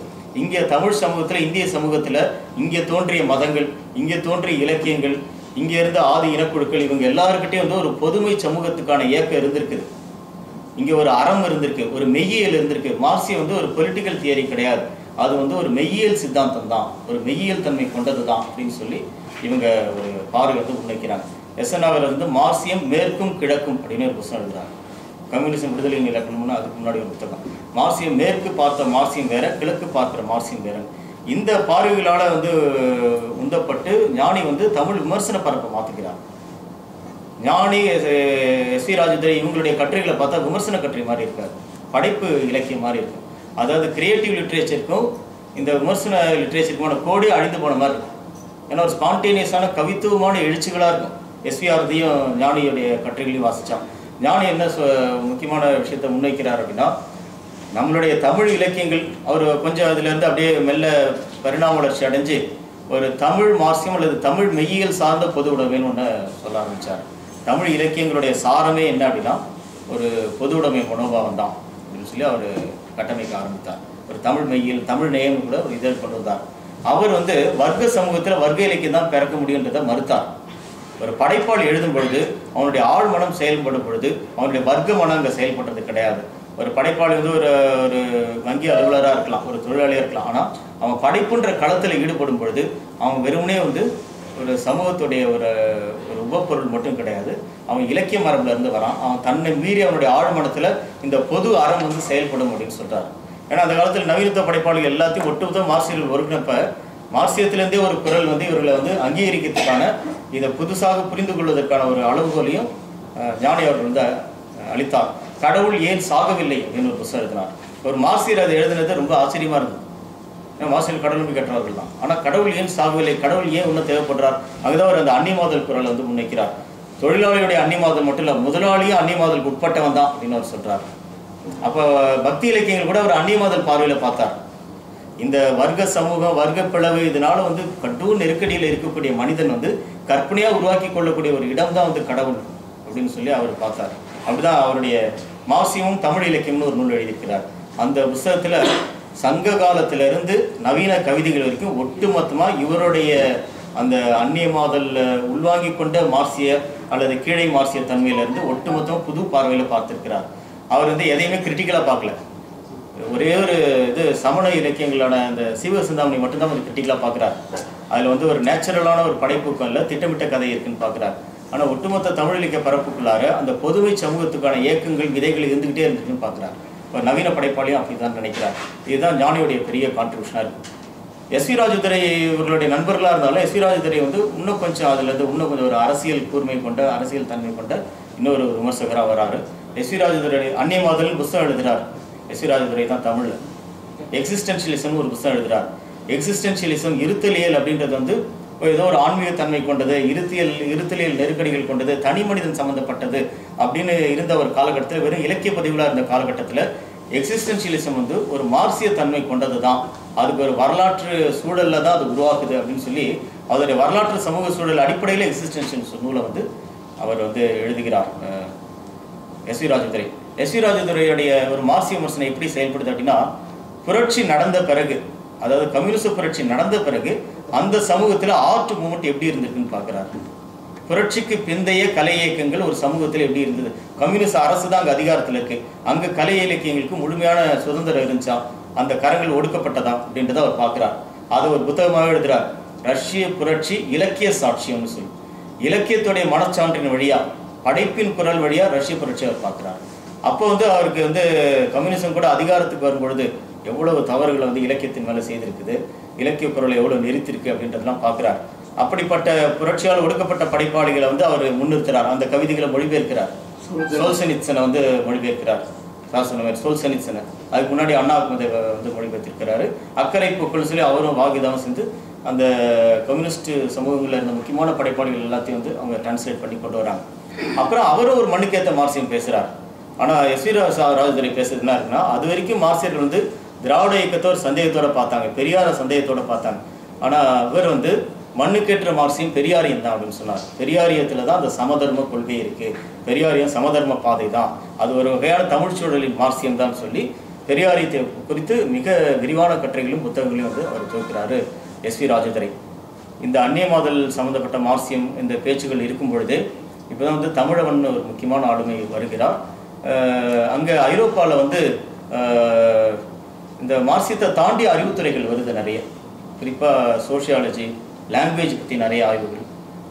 இங்கே தமிழ் சமூகத்தில், இந்திய சமூகத்தில் இங்கே தோன்றிய மதங்கள், இங்கே தோன்றிய இலக்கியங்கள், இங்கே இருந்த ஆதி இனக்குழுக்கள், இவங்க எல்லாருக்கிட்டையும் வந்து ஒரு பொதுமை சமூகத்துக்கான இயக்கம் இருந்திருக்குது. இங்கே ஒரு அறம் இருந்திருக்கு, ஒரு மெய்யியல் இருந்திருக்கு. மார்க்சியம் வந்து ஒரு பொலிட்டிக்கல் தியரி கிடையாது, அது வந்து ஒரு மெய்யியல் சித்தாந்தம் தான், ஒரு மெய்யியல் தன்மை கொண்டது தான் அப்படின்னு சொல்லி இவங்க ஒரு பார்வை வந்து முன்வைக்கிறாங்க. எஸ்என்ஆவில் வந்து மார்க்சியம் மேற்கும் கிழக்கும் அப்படின்னு ஒரு புத்தகம் எழுதுறாங்க. கம்யூனிசம் விடுதலையின் இலக்கணம்னு அதுக்கு முன்னாடி ஒரு புத்தகம். மார்க்சியம் மேற்கு பார்த்த மார்க்சியம் வேற, கிழக்கு பார்க்கிற மார்க்சியம் வேற. இந்த பார்வைகளால் வந்து உந்தப்பட்டு ஞானி வந்து தமிழ் விமர்சன பரப்பை மாற்றுக்கிறார். ஞானி எஸ்.வி. ராஜதுரை இவங்களுடைய கட்டுரைகளை பார்த்தா விமர்சன கட்டுரை மாதிரி இருக்காது, படைப்பு இலக்கியம் மாதிரி இருக்கும். அதாவது கிரியேட்டிவ் லிட்ரேச்சருக்கும் இந்த விமர்சன லிட்ரேச்சருக்குமான கோடே அழிந்து போன மாதிரி இருக்கும். ஏன்னா ஒரு ஸ்பான்டேனியஸான கவித்துவமான எழுச்சிகளாக இருக்கும். எஸ்.வி. ஆரதியும் ஞானியுடைய கட்டுரைகளையும் வாசித்தான். ஞானி என்ன முக்கியமான விஷயத்தை முன்வைக்கிறார் அப்படின்னா, நம்மளுடைய தமிழ் இலக்கியங்கள் அவர் கொஞ்சம் அதிலேருந்து அப்படியே மெல்ல பரிணாம வளர்ச்சி அடைஞ்சு ஒரு தமிழ் மார்க்சியம் அல்லது தமிழ் மெய்யியல் சார்ந்த பொது உடைமைன்னு ஒன்று சொல்ல ஆரம்பித்தார். தமிழ் இலக்கியங்களுடைய சாரமே என்ன அப்படின்னா ஒரு பொது உடைமை மனோபாவம் தான் அப்படின்னு சொல்லி அவர் கட்டமைக்க ஆரம்பித்தார். ஒரு தமிழ் மெய்யியல், தமிழ் நேயம் கூட ஒரு இதழ் கொண்டு வந்தார். அவர் வந்து வர்க்க சமூகத்தில் வர்க்க இலக்கியம் தான் பிறக்க முடியுன்றதை மறுத்தார். ஒரு படைப்பாளி எழுதும் பொழுது அவனுடைய ஆழ்மனம் செயல்படும் பொழுது அவனுடைய வர்க்க மனம் அங்கே செயல்படுறது கிடையாது. ஒரு படைப்பாளி வந்து ஒரு ஒரு வங்கி அலுவலராக இருக்கலாம், ஒரு தொழிலாளியாக இருக்கலாம். ஆனால் அவன் படைப்புன்ற களத்தில் ஈடுபடும் பொழுது அவன் வெறுமனே வந்து ஒரு சமூகத்துடைய ஒரு ஒரு உபப்பொருள் மட்டும் கிடையாது, அவன் இலக்கிய மரபுல இருந்து வரான். அவன் தன்னை மீறி அவனுடைய ஆழ்மனத்தில் இந்த பொது அறம் வந்து செயல்படும் அப்படின்னு சொல்கிறார். ஏன்னா அந்த காலத்தில் நவீனத்துவ படைப்பாளிகள் எல்லாத்தையும் ஒட்டுமொத்த மார்க்சியர்கள் ஒருங்கினப்ப மார்க்சியத்திலேருந்தே ஒரு குரல் வந்து இவர்களை வந்து அங்கீகரிக்கிறதுக்கான, இதை புதுசாக புரிந்து கொள்வதற்கான ஒரு அளவுகோலையும் ஞானி அவர்கள் வந்து அளித்தார். கடவுள் ஏன் சாகவில்லை அப்படின்னு ஒரு புத்தகம் எழுதினார். ஒரு மார்க்சியர் அதை எழுதினது ரொம்ப ஆச்சரியமாக இருந்தது. ஏன்னா மார்க்சியர் கடவுள் நம்பி கற்றவர்கள் தான். ஆனால் கடவுள் ஏன் சாகவில்லை, கடவுள் ஏன் இன்னும் தேவைப்படுறார், அங்கேதான் அவர் அந்த அன்னிமாதல் குரலை வந்து முன்வைக்கிறார். தொழிலாளியுடைய அன்னிமாதல் மட்டும் இல்லை, முதலாளியும் அன்னிமாதலுக்கு உட்பட்டவன் தான் அப்படின்னு அவர் சொல்கிறார். அப்போ பக்தி இலக்கியங்கள் கூட அவர் அன்னிமாதல் பார்வையில் பார்த்தார். இந்த வர்க்க சமூகம், வர்க்க பிளவு, இதனால வந்து கடும் நெருக்கடியில் இருக்கக்கூடிய மனிதன் வந்து கற்பனையாக உருவாக்கி கொள்ளக்கூடிய ஒரு இடம் தான் வந்து கடவுள் அப்படின்னு சொல்லி அவர் பார்த்தார். அப்படிதான் அவருடைய மார்க்சியமும் தமிழ் இலக்கியம்னு ஒரு நூல் எழுதியிருக்கிறார். அந்த புத்தகத்தில் சங்க காலத்திலிருந்து நவீன கவிதைகள் வரைக்கும் ஒட்டுமொத்தமாக இவருடைய அந்த அந்நியமாதல் உள்வாங்கி கொண்ட மார்க்சிய அல்லது கீழே மார்க்சிய தன்மையிலிருந்து ஒட்டுமொத்தமாக புது பார்வையில் பார்த்துருக்கிறார். அவர் வந்து எதையுமே கிரிட்டிக்கலாக பார்க்கல. ஒரே ஒரு இது சமண இலக்கியங்களான அந்த சீவ சிந்தாமணி மட்டும்தான் ஒரு கிரிட்டிக்கலாக பார்க்குறார். அதில் வந்து ஒரு நேச்சுரலான ஒரு படைப்புக்கும் இல்லை, திட்டமிட்ட கதை இருக்குன்னு பார்க்குறார். ஆனால் ஒட்டுமொத்த தமிழ் இலக்கிய பரப்புக்குள்ளார அந்த பொதுமை சமூகத்துக்கான இயக்கங்கள், விதைகள் இருந்துக்கிட்டே இருந்துச்சுன்னு பார்க்குறார். ஒரு நவீன படைப்பாளியும் அப்படி தான் நினைக்கிறார். இதுதான் ஞானியுடைய பெரிய கான்ட்ரிபியூஷனாக இருக்குது. எஸ்.வி. ராஜதுரை இவர்களுடைய நண்பர்களாக இருந்தாலும் எஸ்.வி. ராஜதுரை வந்து இன்னும் கொஞ்சம் அதுலேருந்து இன்னும் கொஞ்சம் ஒரு அரசியல் கூர்மை கொண்ட, அரசியல் தன்மை கொண்ட இன்னொரு விமர்சகராக வராரு. எஸ்.வி. ராஜதுரை அந்நியமாதல் புத்தகம் எழுதுகிறார். எஸ்.வி. ராஜதுரை தான் தமிழில் எக்ஸிஸ்டென்ஷியலிசம் ஒரு புத்தகம் எழுதுகிறார். எக்ஸிஸ்டென்ஷியலிசம், இருத்தலியல் அப்படின்றது வந்து ஏதோ ஒரு ஆன்மீகத்தன்மை கொண்டது, இருத்தலியல் நெருக்கடிகள் கொண்டது, தனி மனிதன் சம்மந்தப்பட்டது அப்படின்னு இருந்த ஒரு காலகட்டத்தில், வெறும் இலக்கிய பதிவுகளாக இருந்த காலகட்டத்தில் எக்ஸிஸ்டென்ஷியலிசம் வந்து ஒரு மார்க்சிய தன்மை கொண்டது தான், அதுக்கு ஒரு வரலாற்று சூழலில் தான் அது உருவாக்குது அப்படின்னு சொல்லி அதோடைய வரலாற்று சமூக சூழல் அடிப்படையில் எக்ஸிஸ்டென்ஷியல் நூலை வந்து அவர் வந்து எழுதுகிறார் எஸ்.வி. ராஜதுரை. எஸ்.வி. ராஜதுரையுடைய ஒரு மார்க்சிய விமர்சனம் எப்படி செயல்படுது அப்படின்னா, புரட்சி நடந்த பிறகு, அதாவது கம்யூனிச புரட்சி நடந்த பிறகு அந்த சமூகத்தில் ஆர்ட் மூமெண்ட் எப்படி இருந்திருக்குன்னு பார்க்குறாரு. புரட்சிக்கு பிந்தைய கலை இயக்கங்கள் ஒரு சமூகத்தில் எப்படி இருந்தது, கம்யூனிஸ்ட் அரசு தான் அங்கே அதிகாரத்தில் இருக்கு, அங்கே கலை இலக்கியங்களுக்கு முழுமையான சுதந்திரம் இருந்துச்சா, அந்த கரங்கள் ஒடுக்கப்பட்டதா அப்படின்றத அவர் பார்க்குறார். அதை ஒரு புத்தகமாக எழுதுகிறார். ரஷ்ய புரட்சி இலக்கிய சாட்சியம்னு சொல்லி, இலக்கியத்துடைய மனச்சான்றின் வழியா, படைப்பின் குரல் வழியா ரஷ்ய புரட்சி அவர் பார்க்குறார். அப்போ வந்து அவருக்கு வந்து கம்யூனிசம் கூட அதிகாரத்துக்கு வரும்பொழுது எவ்வளவு தவறுகளை வந்து இலக்கியத்தின் மேலே செய்திருக்குது, இலக்கிய குரலை எவ்வளோ நெறித்திருக்கு அப்படின்றதெல்லாம் பார்க்குறார். அப்படிப்பட்ட புரட்சியால் ஒடுக்கப்பட்ட படைப்பாளிகளை வந்து அவர் முன்னிறுத்துறார். அந்த கவிதைகளை மொழிபெயர்க்கிறார். சோல்சனிட்சனை வந்து மொழிபெயர்க்கிறார். சோல்சனிட்சனை அதுக்கு முன்னாடி அண்ணா வந்து மொழிபெயர்த்திருக்கிறாரு. அக்கறை பூக்கள் சொல்லி அவரும் வாகிதாவும் சேர்ந்து அந்த கம்யூனிஸ்ட் சமூகங்களில் இருந்த முக்கியமான படைப்பாளிகள் எல்லாத்தையும் வந்து அவங்க டிரான்ஸ்லேட் பண்ணி கொண்டு வராங்க. அப்புறம் அவரும் ஒரு மண்ணுக்கேற்ற மார்க்சியம் பேசுகிறார். ஆனால் எஸ்.வி. ராஜதுரை பேசுறது என்ன இருக்குன்னா, அது வரைக்கும் மார்க்சியர்கள் வந்து திராவிட இயக்கத்தை ஒரு சந்தேகத்தோடு பார்த்தாங்க, பெரியார சந்தேகத்தோடு பார்த்தாங்க. ஆனால் இவர் வந்து மண்ணுக்கேற்ற மார்க்சியம் பெரியாரியம் தான் அப்படின்னு சொன்னார். பெரியாரியத்தில் தான் அந்த சமதர்ம கொள்கை இருக்குது, பெரியாரியம் சமதர்ம பாதை தான், அது ஒரு வகையான தமிழ் சூழலின் மார்க்சியம் தான் சொல்லி பெரியாரியத்தை குறித்து மிக விரிவான கட்டுரைகளும் புத்தகங்களையும் வந்து அவர் துவக்கிறாரு எஸ்வி ராஜதுரை. இந்த அந்நியமாதல் சம்மந்தப்பட்ட மார்க்சியம் இந்த பேச்சுகள் இருக்கும் பொழுது இப்போ தான் வந்து தமிழவன் ஒரு முக்கியமான ஆளுமை வருகிறார். அங்கே ஐரோப்பாவில் வந்து இந்த மார்க்சியத்தை தாண்டி அறிவுத்துறைகள் வருது நிறைய, குறிப்பாக சோஷியாலஜி, லாங்குவேஜ் பற்றி நிறைய ஆய்வுகள்,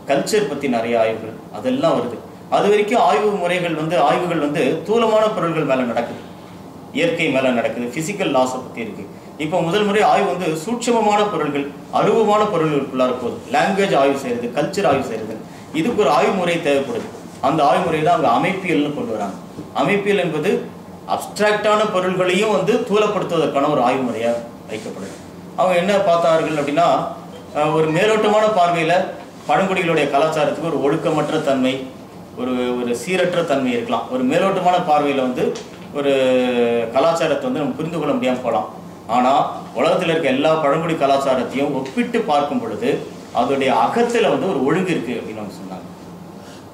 கல்ச்சர் பற்றி நிறைய ஆய்வுகள் அதெல்லாம் வருது. அது வரைக்கும் ஆய்வுகள் வந்து தூலமான பொருள்கள் மேலே நடக்குது, இயற்கை மேலே நடக்குது, ஃபிசிக்கல் லாஸை பற்றி இருக்குது. இப்போ முதல் முறை ஆய்வு வந்து சூட்சமமான பொருள்கள், அருவமான பொருள்களுக்குள்ளார போகுது. லாங்குவேஜ் ஆய்வு செய்கிறது, கல்ச்சர் ஆய்வு செய்கிறது, இதுக்கு ஒரு ஆய்வு முறை தேவைப்படுது. அந்த ஆய்வு முறை தான் அங்கே அமைப்பியல்னு கொண்டு வராங்க. அமைப்பியல் என்பது அப்டிராக்டான பொருள்களையும் வந்து தூளப்படுத்துவதற்கான ஒரு ஆய்வு முறையாக வைக்கப்படுது. அவங்க என்ன பார்த்தார்கள் அப்படின்னா, ஒரு மேலோட்டமான பார்வையில் பழங்குடிகளுடைய கலாச்சாரத்துக்கு ஒரு ஒழுக்கமற்ற தன்மை, ஒரு சீரற்ற தன்மை இருக்கலாம். ஒரு மேலோட்டமான பார்வையில் வந்து ஒரு கலாச்சாரத்தை வந்து நம்ம புரிந்து கொள்ள முடியாமல் போகலாம். ஆனால் உலகத்தில் இருக்க எல்லா பழங்குடி கலாச்சாரத்தையும் ஒப்பிட்டு பார்க்கும் பொழுது அதோடைய அகத்தில் வந்து ஒரு ஒழுங்கு இருக்குது அப்படின்னு அவங்க சொன்னாங்க.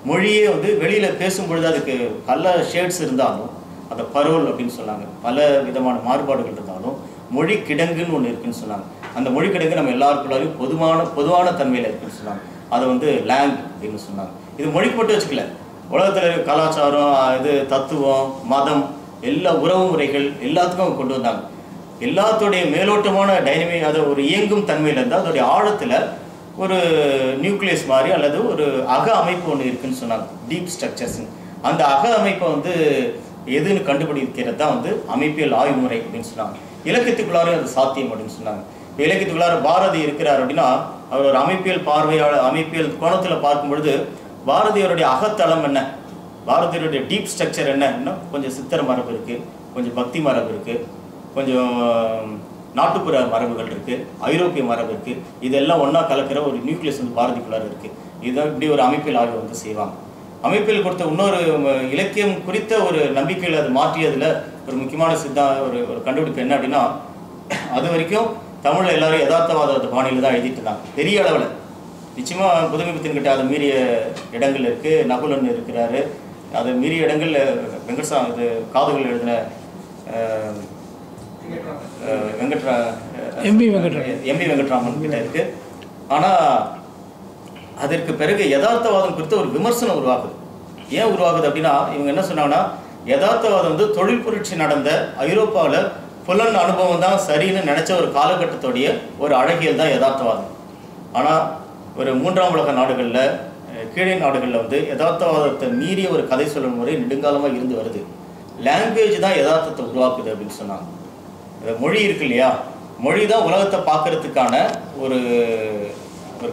மொழியே வந்து வெளியில் பேசும்பொழுது அதுக்கு பல ஷேட்ஸ் இருந்தாலும், அந்த பரோல் அப்படின்னு சொன்னாங்க, பல விதமான மாறுபாடுகள் இருந்தாலும் மொழி கிடங்குன்னு ஒன்று இருக்குன்னு சொன்னாங்க. அந்த மொழி கிடங்கு நம்ம எல்லாருக்குள்ளாரையும் பொதுவான தன்மையில் இருக்குன்னு சொன்னாங்க. அதை வந்து லேங் அப்படின்னு சொன்னாங்க. இது மொழிக்கு மட்டும் வச்சுக்கல, உலகத்தில் இருக்க கலாச்சாரம், இது தத்துவம், மதம், எல்லா உறவு முறைகள் எல்லாத்துக்கும் அவங்க கொண்டு வந்தாங்க. எல்லாத்துடைய மேலோட்டமான டைனமிக், அதை ஒரு இயங்கும் தன்மையில் இருந்தால் அதோடைய ஆழத்தில் ஒரு நியூக்ளியஸ் மாதிரி அல்லது ஒரு அக அமைப்பு ஒன்று இருக்குன்னு சொன்னாங்க, டீப் ஸ்ட்ரக்சர்ஸ். அந்த அக அமைப்பை வந்து எதுன்னு கண்டுபிடிக்கிறது தான் வந்து அமைப்பியல் ஆய்வு முறை அப்படின்னு சொன்னாங்க. இலக்கியத்துக்குள்ளாரையும் அது சாத்தியம் அப்படின்னு சொன்னாங்க. இப்போ இலக்கியத்துக்குள்ளார பாரதி இருக்கிறார் அப்படின்னா அவர் ஒரு அமைப்பியல் பார்வையாளர், அமைப்பியல் கோணத்தில் பார்க்கும் பொழுது பாரதியருடைய அகத்தளம் என்ன, பாரதியருடைய டீப் ஸ்ட்ரக்சர் என்ன, கொஞ்சம் சித்திர மரபு இருக்குது, கொஞ்சம் பக்தி மரபு இருக்குது, கொஞ்சம் நாட்டுப்புற மரபுகள் இருக்குது, ஐரோப்பிய மரபு இருக்குது. இதெல்லாம் ஒன்றா கலக்கிற ஒரு நியூக்ளியஸ் வந்து பாரதிக்குள்ளார இருக்குது. இதுதான் இப்படி ஒரு அமைப்பியல் ஆய்வு வந்து செய்வாங்க. அமைப்பியல் கொடுத்த இன்னொரு இலக்கியம் குறித்த ஒரு நம்பிக்கையில் அது மாற்றியதில் ஒரு முக்கியமான ஒரு கண்டுபிடிப்பு என்ன அப்படின்னா, அது வரைக்கும் தமிழில் எல்லாரும் யதார்த்தவாத பாணியில் தான் எழுதிட்டு இருந்தாங்க பெரிய அளவில். நிச்சயமாக புதுமைப்பித்தன்கிட்ட அதை மீறிய இடங்கள் இருக்குது, நகுலன் இருக்கிறாரு, அதை மீறிய இடங்களில் இது காதுகள் எழுதின எம்பி வெங்கட்ராமன் கிட்ட இருக்கு. ஆனால் அதற்கு பிறகு யதார்த்தவாதம் குறித்த ஒரு விமர்சனம் உருவாகுது. ஏன் உருவாகுது அப்படின்னா, இவங்க என்ன சொன்னாங்கன்னா, யதார்த்தவாதம் வந்து தொழில் புரட்சி நடந்த ஐரோப்பாவில் புலன் அனுபவம் தான் சரின்னு நினைச்ச ஒரு காலகட்டத்தோடைய ஒரு அழகியல் தான் யதார்த்தவாதம். ஆனால் ஒரு மூன்றாம் உலக நாடுகளில், கீழே நாடுகளில் வந்து யதார்த்தவாதத்தை மீறிய ஒரு கதை சொல்லும் முறை நெடுங்காலமாக இருந்து வருது. லாங்குவேஜ் தான் யதார்த்தத்தை உருவாக்குது அப்படின்னு சொன்னாங்க. மொழி இருக்கு இல்லையா, மொழி தான் உலகத்தை பார்க்கறதுக்கான ஒரு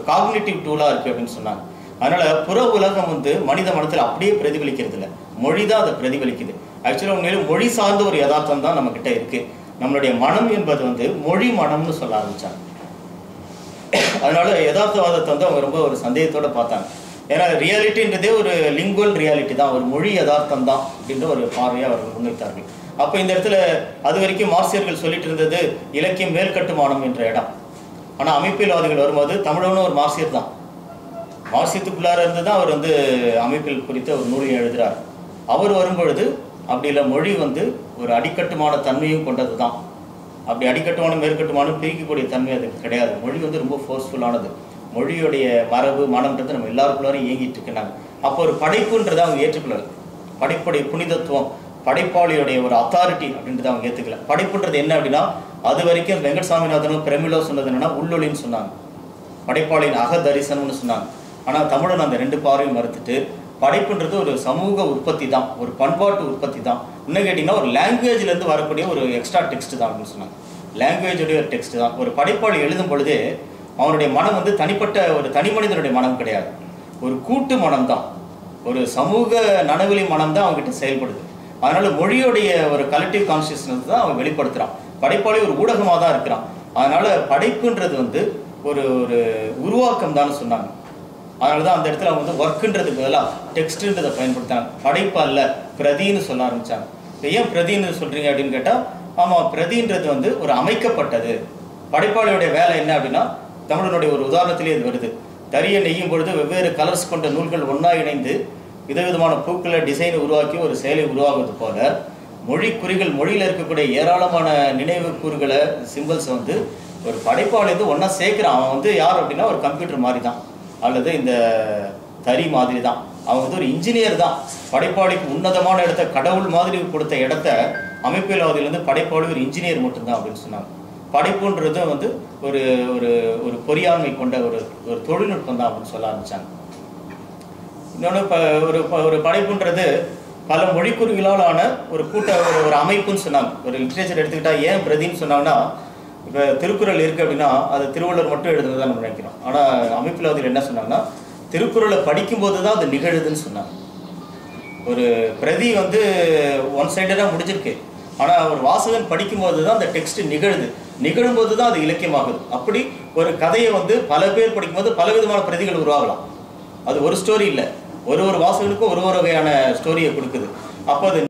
காக்னிட்டிவ் டூலாக இருக்குது அப்படின்னு சொன்னாங்க. அதனால் புற உலகம் வந்து மனித மனத்தில் அப்படியே பிரதிபலிக்கிறது இல்லை, மொழி தான் அதை பிரதிபலிக்குது. ஆக்சுவலாக உண்மையிலும் மொழி சார்ந்த ஒரு யதார்த்தம் தான் நம்மக்கிட்ட இருக்குது. நம்மளுடைய மனம் என்பது வந்து மொழி மனம்னு சொல்ல ஆரம்பித்தாங்க. அதனால யதார்த்தவாதத்தை வந்து அவங்க ரொம்ப ஒரு சந்தேகத்தோடு பார்த்தாங்க. ஏன்னா ரியாலிட்டின்றதே ஒரு லிங்குவல் ரியாலிட்டி தான், ஒரு மொழி யதார்த்தம் தான் அப்படின்ற ஒரு பார்வையை அவர்கள் முன்வைத்தார்கள். அப்போ இந்த இடத்துல அது வரைக்கும் மார்க்சியர்கள் சொல்லிட்டு இருந்தது இலக்கியம் மேல்கட்டுமானம் என்ற இடம். ஆனால் அமைப்பியல்வாதிகள் வரும்போது தமிழனும் ஒரு மார்க்சியர் தான், மார்க்சியத்துக்குள்ளார இருந்து தான் அவர் வந்து அமைப்பியல் குறித்த ஒரு நூலை எழுதுகிறார். அவர் வரும்பொழுது அப்படி இல்லை, மொழி வந்து ஒரு அடிக்கட்டுமான தன்மையும் கொண்டது தான். அப்படி அடிக்கட்டுமானம் மேற்கட்டுமானம் பிரிக்கக்கூடிய தன்மை அதுக்கு கிடையாது. மொழி வந்து ரொம்ப ஃபோர்ஸ்ஃபுல்லானது. மொழியுடைய மரபு மனம்ன்றது நம்ம எல்லாருக்குள்ளாரும் இயங்கிட்டு இருக்கிறாங்க. அப்போ ஒரு படைப்புன்றதை அவங்க ஏற்றுக்கொள்ளல. படைப்புடைய புனிதத்துவம், படைப்பாளியுடைய ஒரு அத்தாரிட்டி அப்படின்றத அவங்க ஏற்றுக்கல. படைப்புன்றது என்ன அப்படின்னா, அது வரைக்கும் வெங்கட் சாமிநாதனும் பிரமிளோ சொன்னது என்னன்னா உள்ளொலின்னு சொன்னாங்க, படைப்பாளியின் அக தரிசனம்னு சொன்னாங்க. ஆனால் தமிழன் அந்த ரெண்டு பார்வையும் மறுத்துட்டு படைப்புன்றது ஒரு சமூக உற்பத்தி தான், ஒரு பண்பாட்டு உற்பத்தி தான். இன்னும் கேட்டிங்கன்னா ஒரு லாங்குவேஜ்லேருந்து வரக்கூடிய ஒரு எக்ஸ்ட்ரா டெக்ஸ்ட் தான் அப்படின்னு சொன்னாங்க. லாங்குவேஜுடைய ஒரு டெக்ஸ்ட் தான். ஒரு படைப்பாளி எழுதும் பொழுதே அவனுடைய மனம் வந்து தனிப்பட்ட ஒரு தனி மனிதனுடைய மனம் கிடையாது, ஒரு கூட்டு மனம் தான், ஒரு சமூக நனவெளி மனம் தான் அவங்ககிட்ட செயல்படுது. அதனால மொழியுடைய ஒரு கலெக்டிவ் கான்சியஸ்னஸ் தான் அவன் வெளிப்படுத்துகிறான். படைப்பாளி ஒரு ஊடகமாக தான் இருக்கிறான். அதனால படைப்புன்றது வந்து ஒரு ஒரு உருவாக்கம் தான் சொன்னாங்க. அதனால தான் அந்த இடத்துல அவங்க வந்து ஒர்க்குன்றதுக்கு பதிலாக டெக்ஸ்ட்ன்றதை பயன்படுத்தாங்க. படைப்பு அல்ல, பிரதின்னு சொல்ல ஆரம்பித்தாங்க. ஏன் பிரதின்னு சொல்கிறீங்க அப்படின்னு கேட்டால், ஆமாம், பிரதின்றது வந்து ஒரு அமைக்கப்பட்டது. படைப்பாளியோடைய வேலை என்ன அப்படின்னா, தமிழனுடைய ஒரு உதாரணத்திலே இது வருது. தறியை நெய்யும் பொழுது வெவ்வேறு கலர்ஸ் கொண்ட நூல்கள் ஒன்றா இணைந்து விதவிதமான பூக்களை டிசைனை உருவாக்கி ஒரு செயலை உருவாகுவது போல மொழி குறிகள், மொழியில் இருக்கக்கூடிய ஏராளமான நினைவு கூறுகளை, சிம்பிள்ஸ் வந்து ஒரு படைப்பாளி ஒன்றா சேர்க்குறான். அவன் யார் அப்படின்னா ஒரு கம்ப்யூட்டர் மாதிரி தான், அல்லது இந்த தறி மாதிரி தான். அவன் ஒரு இன்ஜினியர் தான். படைப்பாளிக்கு உன்னதமான இடத்த, கடவுள் மாதிரி கொடுத்த இடத்த அமைப்பியலாவதிலிருந்து படைப்பாளி ஒரு இன்ஜினியர் மட்டும்தான் அப்படின்னு சொன்னாங்க. படைப்புன்றது ஒரு ஒரு ஒரு பொறியாண்மை கொண்ட ஒரு ஒரு தொழில்நுட்பம் தான் அப்படின்னு சொல்ல ஆரம்பிச்சாங்க. இன்னொன்று ஒரு படைப்புன்றது பல மொழிக்குறிகளால் ஆன ஒரு ஒரு அமைப்புன்னு சொன்னாங்க. ஒரு லிட்ரேச்சர் எடுத்துக்கிட்டா ஏன் பிரதின்னு சொன்னாங்கன்னா, இப்போ திருக்குறள் இருக்குது அப்படின்னா அது திருவள்ளுவர் மட்டும் எழுதுனதான் நம்ம நினைக்கிறோம். ஆனால் அமைப்பிலாவதில் என்ன சொன்னாங்கன்னா, திருக்குறளை படிக்கும்போது தான் அது நிகழுதுன்னு சொன்னாங்க. ஒரு பிரதி ஒன் சைடடாக முடிஞ்சிருக்கு, ஆனால் ஒரு வாசகன் படிக்கும்போது தான் அந்த டெக்ஸ்ட் நிகழும்போது தான் அது இலக்கியமாகுது. அப்படி ஒரு கதையை பல பேர் படிக்கும்போது பல விதமான பிரதிகள் உருவாகலாம். அது ஒரு ஸ்டோரி இல்லை, ஒரு வாசகனுக்கும் ஒரு வகையான ஸ்டோரியை கொடுக்குது. அப்போ அது